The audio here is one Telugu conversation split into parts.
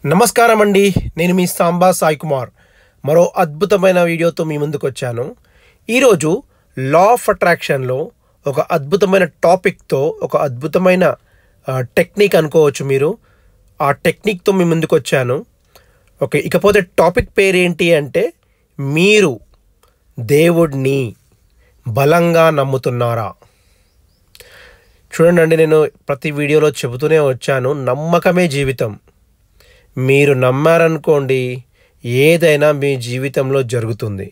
నమస్కారం అండి. నేను మీ సాంబా సాయి కుమార్ మరో అద్భుతమైన వీడియోతో మీ ముందుకు వచ్చాను. ఈరోజు లా ఆఫ్ అట్రాక్షన్లో ఒక అద్భుతమైన టాపిక్తో ఒక అద్భుతమైన టెక్నిక్ అనుకోవచ్చు మీరు. ఆ టెక్నిక్తో మీ ముందుకు వచ్చాను. ఓకే, ఇకపోతే టాపిక్ పేరు ఏంటి అంటే, మీరు దేవుడిని బలంగా నమ్ముతున్నారా? చూడండి, నేను ప్రతి వీడియోలో చెబుతూనే వచ్చాను, నమ్మకమే జీవితం. మీరు నమ్మారనుకోండి, ఏదైనా మీ జీవితంలో జరుగుతుంది.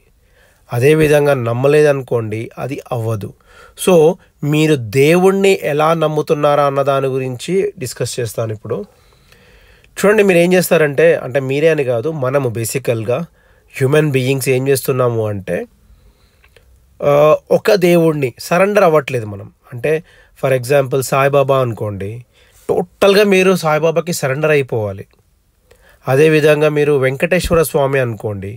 అదేవిధంగా నమ్మలేదనుకోండి, అది అవ్వదు. సో మీరు దేవుణ్ణి ఎలా నమ్ముతున్నారా అన్న దాని గురించి డిస్కస్ చేస్తాను ఇప్పుడు. చూడండి, మీరు ఏం చేస్తారంటే, మీరే అని కాదు, మనము బేసికల్గా హ్యూమన్ బీయింగ్స్ ఏం చేస్తున్నాము అంటే, ఒక దేవుణ్ణి సరెండర్ అవ్వట్లేదు మనం. అంటే ఫర్ ఎగ్జాంపుల్ సాయిబాబా అనుకోండి, టోటల్గా మీరు సాయిబాబాకి సరెండర్ అయిపోవాలి. అదేవిధంగా మీరు వెంకటేశ్వర స్వామి అనుకోండి,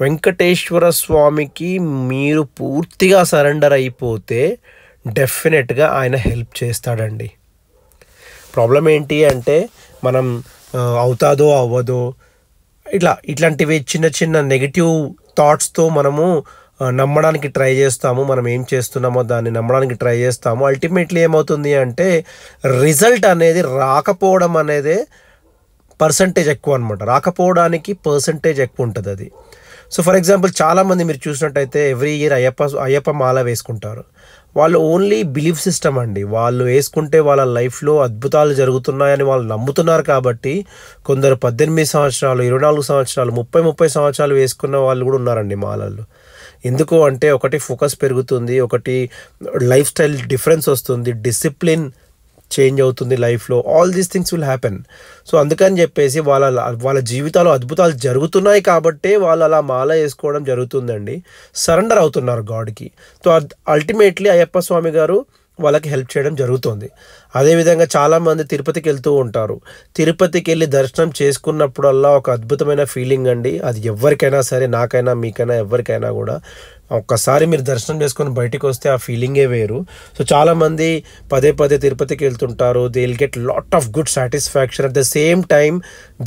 వెంకటేశ్వర స్వామికి మీరు పూర్తిగా సరెండర్ అయిపోతే డెఫినెట్గా ఆయన హెల్ప్ చేస్తాడండి. ప్రాబ్లం ఏంటి అంటే, మనం అవుతాదో అవ్వదో ఇట్లాంటివి చిన్న చిన్న నెగిటివ్ థాట్స్తో మనము నమ్మడానికి ట్రై చేస్తాము. మనం ఏం చేస్తున్నామో దాన్ని నమ్మడానికి ట్రై చేస్తాము. అల్టిమేట్లీ ఏమవుతుంది అంటే, రిజల్ట్ అనేది రాకపోవడం అనేదే పర్సంటేజ్ ఎక్కువ అనమాట. రాకపోవడానికి పర్సంటేజ్ ఎక్కువ ఉంటుంది అది. సో ఫర్ ఎగ్జాంపుల్, చాలామంది మీరు చూసినట్టయితే ఎవ్రీ ఇయర్ అయ్యప్ప మాల వేసుకుంటారు. వాళ్ళు ఓన్లీ బిలీఫ్ సిస్టమ్ అండి. వాళ్ళు వేసుకుంటే వాళ్ళ లైఫ్లో అద్భుతాలు జరుగుతున్నాయని వాళ్ళు నమ్ముతున్నారు. కాబట్టి కొందరు 18 సంవత్సరాలు, 24 సంవత్సరాలు, 30 సంవత్సరాలు వేసుకున్న వాళ్ళు కూడా ఉన్నారండి మాలల్లో. ఎందుకు అంటే, ఒకటి ఫోకస్ పెరుగుతుంది, ఒకటి లైఫ్ స్టైల్ డిఫరెన్స్ వస్తుంది, డిసిప్లిన్ చేంజ్ అవుతుంది లైఫ్లో. All these things will happen. So అందుకని చెప్పేసి వాళ్ళ జీవితాలు అద్భుతాలు జరుగుతున్నాయి కాబట్టే వాళ్ళు అలా మాల వేసుకోవడం జరుగుతుందండి. సరెండర్ అవుతున్నారు గాడ్కి. సో అల్టిమేట్లీ అయ్యప్ప స్వామి గారు వాళ్ళకి హెల్ప్ చేయడం జరుగుతుంది. అదేవిధంగా చాలామంది తిరుపతికి వెళ్తూ ఉంటారు. తిరుపతికి వెళ్ళి దర్శనం చేసుకున్నప్పుడల్లా ఒక అద్భుతమైన ఫీలింగ్ అండి. అది ఎవరికైనా సరే, నాకైనా మీకైనా ఎవరికైనా కూడా ఒక్కసారి మీరు దర్శనం చేసుకొని బయటికి వస్తే ఆ ఫీలింగే వేరు. సో చాలామంది పదే తిరుపతికి వెళ్తుంటారు. They will get lot of good satisfaction. At the same time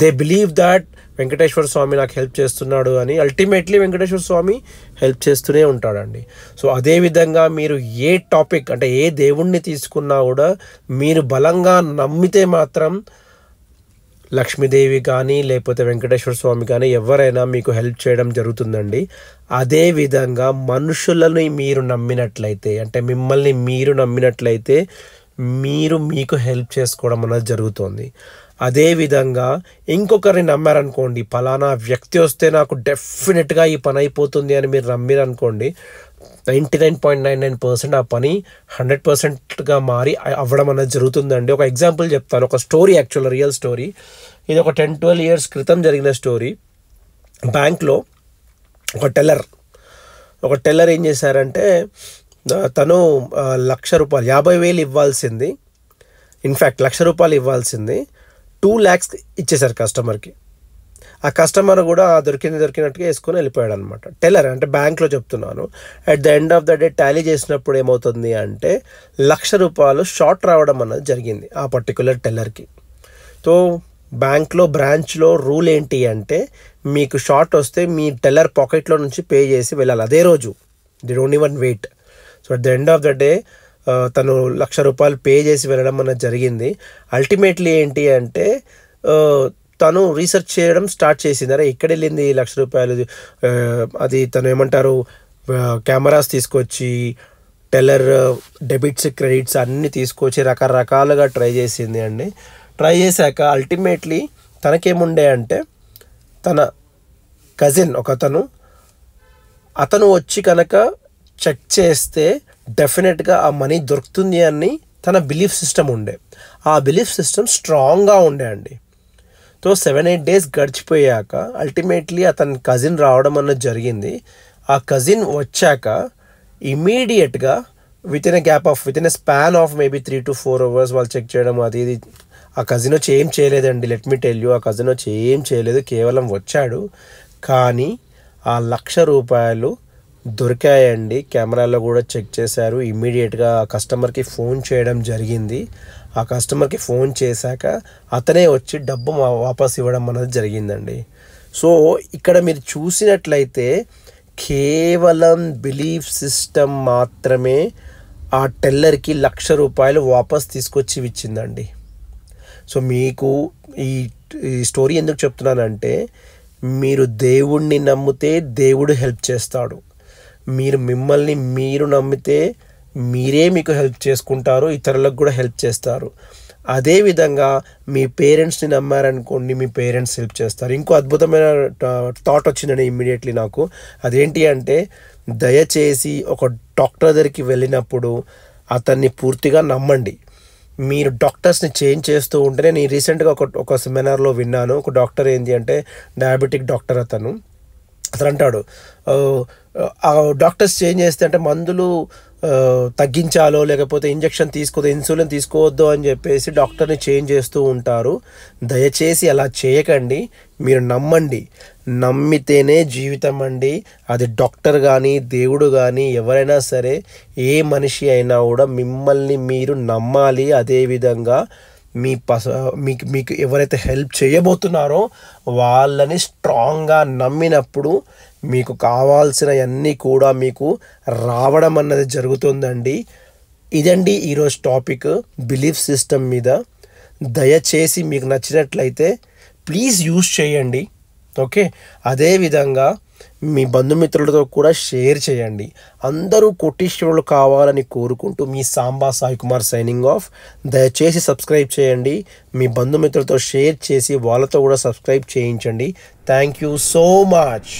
they believe that Venkateswara Swamy నాకు హెల్ప్ చేస్తున్నాడు అని. అల్టిమేట్లీ వెంకటేశ్వర స్వామి హెల్ప్ చేస్తూనే ఉంటాడండి. సో అదేవిధంగా మీరు ఏ టాపిక్ అంటే ఏ దేవుణ్ణి తీసుకున్నా కూడా మీరు బలంగా నమ్మితే మాత్రం లక్ష్మీదేవి కానీ లేకపోతే వెంకటేశ్వర స్వామి కానీ ఎవరైనా మీకు హెల్ప్ చేయడం జరుగుతుందండి. అదేవిధంగా మనుషులను మీరు నమ్మినట్లయితే, అంటే మిమ్మల్ని మీరు నమ్మినట్లయితే మీకు హెల్ప్ చేసుకోవడం అనేది జరుగుతుంది. అదేవిధంగా ఇంకొకరిని నమ్మారనుకోండి, ఫలానా వ్యక్తి వస్తే నాకు డెఫినెట్గా ఈ పని అయిపోతుంది అని మీరు నమ్మిరనుకోండి, 99.99% ఆ పని 100%గా మారి అవ్వడం అనేది జరుగుతుందండి. ఒక ఎగ్జాంపుల్ చెప్తాను, ఒక స్టోరీ, యాక్చువల్ రియల్ స్టోరీ. ఇది ఒక 10-12 years క్రితం జరిగిన స్టోరీ. బ్యాంక్లో ఒక టెల్లర్ ఏం చేశారంటే, తను ₹1,00,000 50,000 ఇవ్వాల్సింది, ఇన్ఫ్యాక్ట్ ₹1,00,000 ఇవ్వాల్సింది 2 lakhs ఇచ్చేశారు కస్టమర్కి. ఆ కస్టమర్ కూడా దొరికినట్టుగా వేసుకొని వెళ్ళిపోయాడు అనమాట. టెల్లర్ అంటే బ్యాంక్లో చెప్తున్నాను. At the end of the day Tally చేసినప్పుడు ఏమవుతుంది అంటే, ₹1,00,000 షార్ట్ రావడం అన్నది జరిగింది ఆ పర్టికులర్ టెల్లర్కి. సో బ్యాంక్లో బ్రాంచ్లో రూల్ ఏంటి అంటే, మీకు షార్ట్ వస్తే మీ టెల్లర్ పాకెట్లో నుంచి పే చేసి వెళ్ళాలి అదే రోజు. They don't even wait. So at the end of the day తను ₹1,00,000 పే చేసి వెళ్ళడం అన్నది జరిగింది. అల్టిమేట్లీ ఏంటి అంటే, తను రీసెర్చ్ చేయడం స్టార్ట్ చేసింది. అరే ఇక్కడ వెళ్ళింది ₹1,00,000, అది తను ఏమంటారు, కెమెరాస్ తీసుకొచ్చి టెల్లర్ డెబిట్స్ క్రెడిట్స్ అన్నీ తీసుకొచ్చి రకరకాలుగా ట్రై చేసింది అండి. ట్రై చేశాక అల్టిమేట్లీ తనకేముండే అంటే, తన కజిన్ అతను వచ్చి కనుక చెక్ చేస్తే డెఫినెట్గా ఆ మనీ దొరుకుతుంది అని తన బిలీఫ్ సిస్టమ్ ఉండే. ఆ బిలీఫ్ సిస్టమ్ స్ట్రాంగ్గా ఉండే అండి. సో 7-8 days గడిచిపోయాక అల్టిమేట్లీ అతని కజిన్ రావడం అన్నది జరిగింది. ఆ కజిన్ వచ్చాక ఇమీడియట్గా with in a span of maybe 3 to 4 hours వాళ్ళు చెక్ చేయడం అది ఇది. ఆ కజిన్ వచ్చి ఏం చేయలేదండి. లెట్ మీ టెల్ యూ, ఆ కజిన్ వచ్చి ఏం చేయలేదు, కేవలం వచ్చాడు. కానీ ఆ ₹1,00,000 దొరికాయండి. కెమెరాలో కూడా చెక్ చేశారు. ఇమ్మీడియట్గా కస్టమర్కి ఫోన్ చేయడం జరిగింది. ఆ కస్టమర్కి ఫోన్ చేశాక అతనే వచ్చి డబ్బు వాపస్ ఇవ్వడం అనేది జరిగిందండి. సో ఇక్కడ మీరు చూసినట్లయితే కేవలం బిలీఫ్ సిస్టమ్ మాత్రమే ఆ టెల్లర్కి ₹1,00,000 వాపస్ తీసుకొచ్చి ఇచ్చిందండి. సో మీకు ఈ స్టోరీ ఎందుకు చెప్తున్నానంటే, మీరు దేవుణ్ణి నమ్మితే దేవుడు హెల్ప్ చేస్తాడు. మీరు మిమ్మల్ని మీరు నమ్మితే మీరే మీకు హెల్ప్ చేసుకుంటారు, ఇతరులకు కూడా హెల్ప్ చేస్తారు. అదేవిధంగా మీ పేరెంట్స్ని నమ్మారనుకోండి, మీ పేరెంట్స్ హెల్ప్ చేస్తారు. ఇంకో అద్భుతమైన థాట్ వచ్చిందండి ఇమ్మీడియట్లీ నాకు. అదేంటి అంటే, దయచేసి ఒక డాక్టర్ దగ్గరికి వెళ్ళినప్పుడు అతన్ని పూర్తిగా నమ్మండి. మీరు డాక్టర్స్ని చేంజ్ చేస్తూ ఉంటేనే, నేను రీసెంట్గా ఒక సెమినార్లో విన్నాను. ఒక డాక్టర్ ఏంటి అంటే డయాబెటిక్ డాక్టర్ అతను అంటాడు, ఆ డాక్టర్స్ చేంజ్ చేస్తే అంటే మందులు తగ్గించాలో లేకపోతే ఇంజెక్షన్ తీసుకోవద్దు, ఇన్సులిన్ తీసుకోవద్దు అని చెప్పేసి డాక్టర్ని చేంజ్ చేస్తూ ఉంటారు. దయచేసి అలా చేయకండి. మీరు నమ్మండి. నమ్మితేనే జీవితం అండి. అది డాక్టర్ కానీ దేవుడు కానీ ఎవరైనా సరే, ఏ మనిషి అయినా కూడా మిమ్మల్ని మీరు నమ్మాలి. అదేవిధంగా మీకు ఎవరైతే హెల్ప్ చేయబోతున్నారో వాళ్ళని స్ట్రాంగ్గా నమ్మినప్పుడు మీకు కావాల్సినవన్నీ కూడా మీకు రావడం అన్నది జరుగుతుందండి. ఇదండి ఈరోజు టాపిక్ బిలీఫ్ సిస్టమ్ మీద. దయచేసి మీకు నచ్చినట్లయితే ప్లీజ్ యూజ్ చేయండి. ఓకే, అదేవిధంగా మీ బంధుమిత్రులతో కూడా షేర్ చేయండి. అందరూ కోటీశ్వరులు కావాలని కోరుకుంటూ మీ సాంబా సాయి కుమార్ సైనింగ్ ఆఫ్. దయచేసి సబ్స్క్రైబ్ చేయండి. మీ బంధుమిత్రులతో షేర్ చేసి వాళ్ళతో కూడా సబ్స్క్రైబ్ చేయించండి. Thank you so much.